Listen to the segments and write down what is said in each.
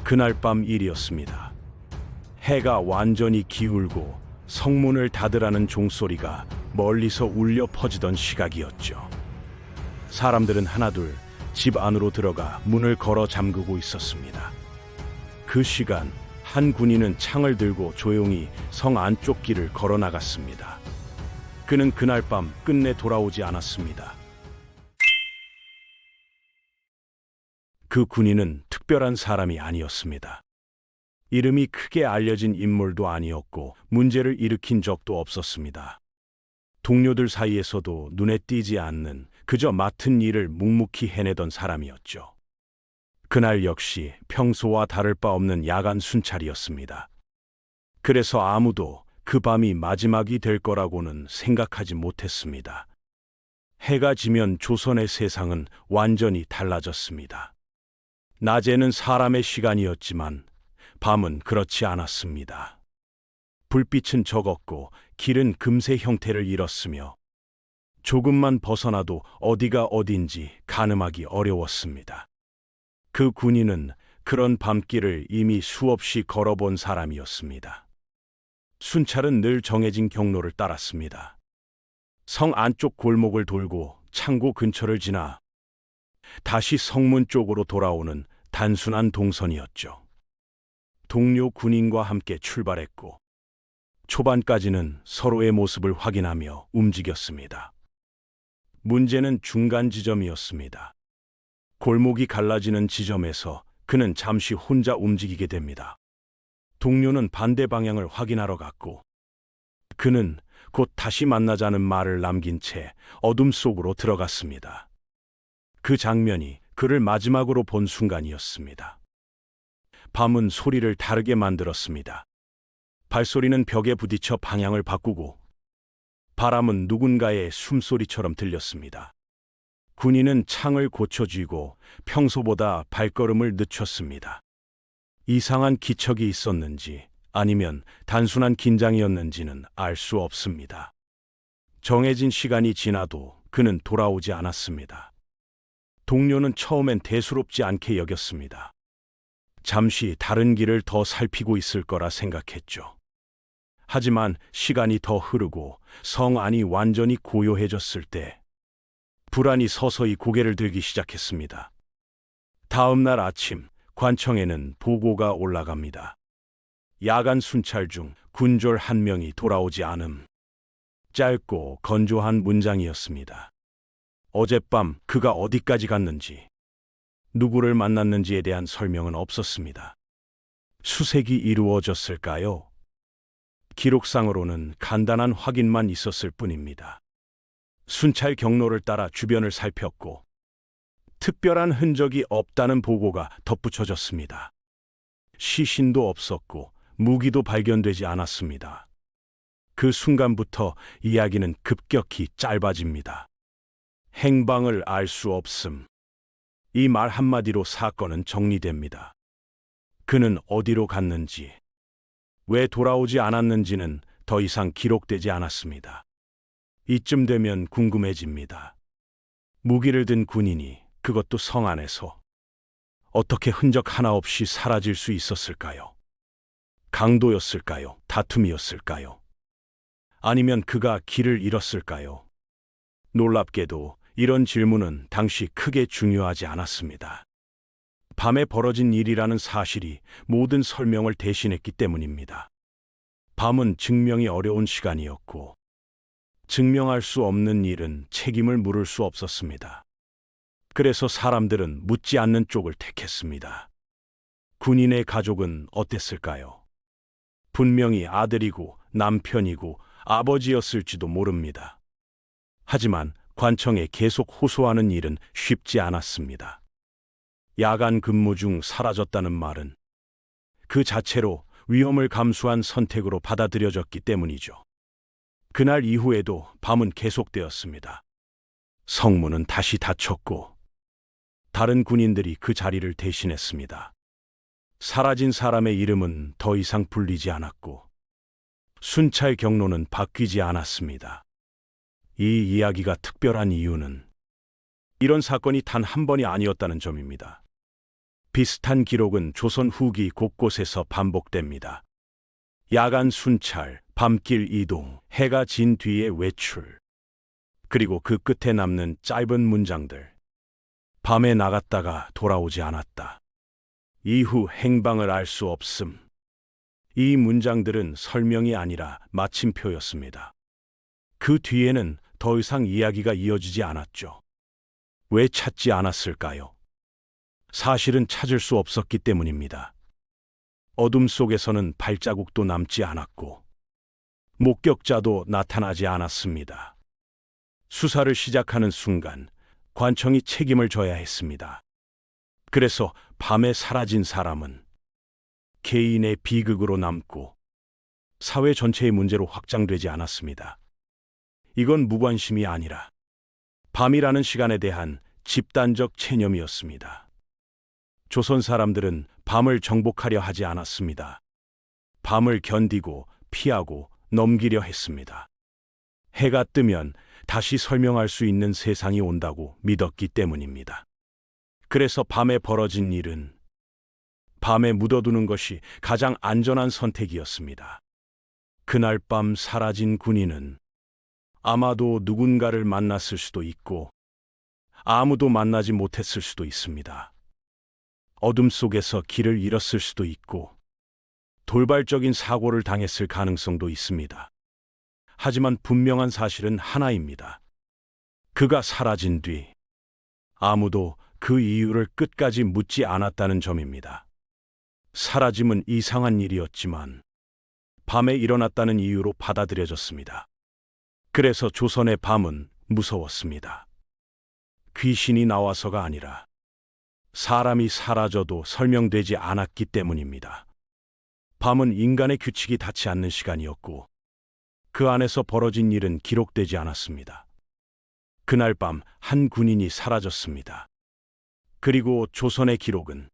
그날 밤 일이었습니다. 해가 완전히 기울고 성문을 닫으라는 종소리가 멀리서 울려 퍼지던 시각이었죠. 사람들은 하나둘 집 안으로 들어가 문을 걸어 잠그고 있었습니다. 그 시간 한 군인은 창을 들고 조용히 성 안쪽 길을 걸어 나갔습니다. 그는 그날 밤 끝내 돌아오지 않았습니다. 그 군인은 특별한 사람이 아니었습니다. 이름이 크게 알려진 인물도 아니었고 문제를 일으킨 적도 없었습니다. 동료들 사이에서도 눈에 띄지 않는 그저 맡은 일을 묵묵히 해내던 사람이었죠. 그날 역시 평소와 다를 바 없는 야간 순찰이었습니다. 그래서 아무도 그 밤이 마지막이 될 거라고는 생각하지 못했습니다. 해가 지면 조선의 세상은 완전히 달라졌습니다. 낮에는 사람의 시간이었지만 밤은 그렇지 않았습니다. 불빛은 적었고 길은 금세 형태를 잃었으며 조금만 벗어나도 어디가 어딘지 가늠하기 어려웠습니다. 그 군인은 그런 밤길을 이미 수없이 걸어본 사람이었습니다. 순찰은 늘 정해진 경로를 따랐습니다. 성 안쪽 골목을 돌고 창고 근처를 지나 다시 성문 쪽으로 돌아오는 단순한 동선이었죠. 동료 군인과 함께 출발했고 초반까지는 서로의 모습을 확인하며 움직였습니다. 문제는 중간 지점이었습니다. 골목이 갈라지는 지점에서 그는 잠시 혼자 움직이게 됩니다. 동료는 반대 방향을 확인하러 갔고 그는 곧 다시 만나자는 말을 남긴 채 어둠 속으로 들어갔습니다. 그 장면이 그를 마지막으로 본 순간이었습니다. 밤은 소리를 다르게 만들었습니다. 발소리는 벽에 부딪혀 방향을 바꾸고 바람은 누군가의 숨소리처럼 들렸습니다. 군인은 창을 고쳐쥐고 평소보다 발걸음을 늦췄습니다. 이상한 기척이 있었는지 아니면 단순한 긴장이었는지는 알 수 없습니다. 정해진 시간이 지나도 그는 돌아오지 않았습니다. 동료는 처음엔 대수롭지 않게 여겼습니다. 잠시 다른 길을 더 살피고 있을 거라 생각했죠. 하지만 시간이 더 흐르고 성 안이 완전히 고요해졌을 때 불안이 서서히 고개를 들기 시작했습니다. 다음 날 아침 관청에는 보고가 올라갑니다. 야간 순찰 중 군졸 한 명이 돌아오지 않음. 짧고 건조한 문장이었습니다. 어젯밤 그가 어디까지 갔는지, 누구를 만났는지에 대한 설명은 없었습니다. 수색이 이루어졌을까요? 기록상으로는 간단한 확인만 있었을 뿐입니다. 순찰 경로를 따라 주변을 살폈고 특별한 흔적이 없다는 보고가 덧붙여졌습니다. 시신도 없었고 무기도 발견되지 않았습니다. 그 순간부터 이야기는 급격히 짧아집니다. 행방을 알 수 없음. 이 말 한마디로 사건은 정리됩니다. 그는 어디로 갔는지, 왜 돌아오지 않았는지는 더 이상 기록되지 않았습니다. 이쯤 되면 궁금해집니다. 무기를 든 군인이, 그것도 성 안에서, 어떻게 흔적 하나 없이 사라질 수 있었을까요? 강도였을까요? 다툼이었을까요? 아니면 그가 길을 잃었을까요? 놀랍게도 이런 질문은 당시 크게 중요하지 않았습니다. 밤에 벌어진 일이라는 사실이 모든 설명을 대신했기 때문입니다. 밤은 증명이 어려운 시간이었고 증명할 수 없는 일은 책임을 물을 수 없었습니다. 그래서 사람들은 묻지 않는 쪽을 택했습니다. 군인의 가족은 어땠을까요? 분명히 아들이고 남편이고 아버지였을지도 모릅니다. 하지만 관청에 계속 호소하는 일은 쉽지 않았습니다. 야간 근무 중 사라졌다는 말은 그 자체로 위험을 감수한 선택으로 받아들여졌기 때문이죠. 그날 이후에도 밤은 계속되었습니다. 성문은 다시 닫혔고 다른 군인들이 그 자리를 대신했습니다. 사라진 사람의 이름은 더 이상 불리지 않았고 순찰 경로는 바뀌지 않았습니다. 이 이야기가 특별한 이유는 이런 사건이 단 한 번이 아니었다는 점입니다. 비슷한 기록은 조선 후기 곳곳에서 반복됩니다. 야간 순찰, 밤길 이동, 해가 진 뒤에 외출. 그리고 그 끝에 남는 짧은 문장들. 밤에 나갔다가 돌아오지 않았다. 이후 행방을 알 수 없음. 이 문장들은 설명이 아니라 마침표였습니다. 그 뒤에는 더 이상 이야기가 이어지지 않았죠. 왜 찾지 않았을까요? 사실은 찾을 수 없었기 때문입니다. 어둠 속에서는 발자국도 남지 않았고, 목격자도 나타나지 않았습니다. 수사를 시작하는 순간, 관청이 책임을 져야 했습니다. 그래서 밤에 사라진 사람은 개인의 비극으로 남고, 사회 전체의 문제로 확장되지 않았습니다. 이건 무관심이 아니라, 밤이라는 시간에 대한 집단적 체념이었습니다. 조선 사람들은 밤을 정복하려 하지 않았습니다. 밤을 견디고 피하고 넘기려 했습니다. 해가 뜨면 다시 설명할 수 있는 세상이 온다고 믿었기 때문입니다. 그래서 밤에 벌어진 일은 밤에 묻어두는 것이 가장 안전한 선택이었습니다. 그날 밤 사라진 군인은 아마도 누군가를 만났을 수도 있고 아무도 만나지 못했을 수도 있습니다. 어둠 속에서 길을 잃었을 수도 있고 돌발적인 사고를 당했을 가능성도 있습니다. 하지만 분명한 사실은 하나입니다. 그가 사라진 뒤 아무도 그 이유를 끝까지 묻지 않았다는 점입니다. 사라짐은 이상한 일이었지만 밤에 일어났다는 이유로 받아들여졌습니다. 그래서 조선의 밤은 무서웠습니다. 귀신이 나와서가 아니라 사람이 사라져도 설명되지 않았기 때문입니다. 밤은 인간의 규칙이 닿지 않는 시간이었고 그 안에서 벌어진 일은 기록되지 않았습니다. 그날 밤 한 군인이 사라졌습니다. 그리고 조선의 기록은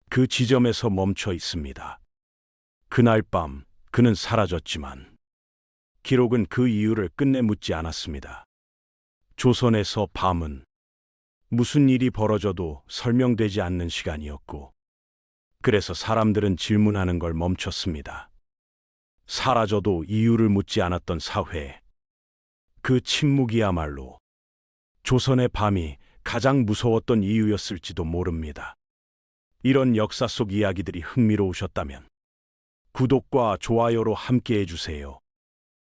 그 지점에서 멈춰 있습니다. 그날 밤 그는 사라졌지만 기록은 그 이유를 끝내 묻지 않았습니다. 조선에서 밤은 무슨 일이 벌어져도 설명되지 않는 시간이었고 그래서 사람들은 질문하는 걸 멈췄습니다. 사라져도 이유를 묻지 않았던 사회, 그 침묵이야말로 조선의 밤이 가장 무서웠던 이유였을지도 모릅니다. 이런 역사 속 이야기들이 흥미로우셨다면 구독과 좋아요로 함께 해주세요.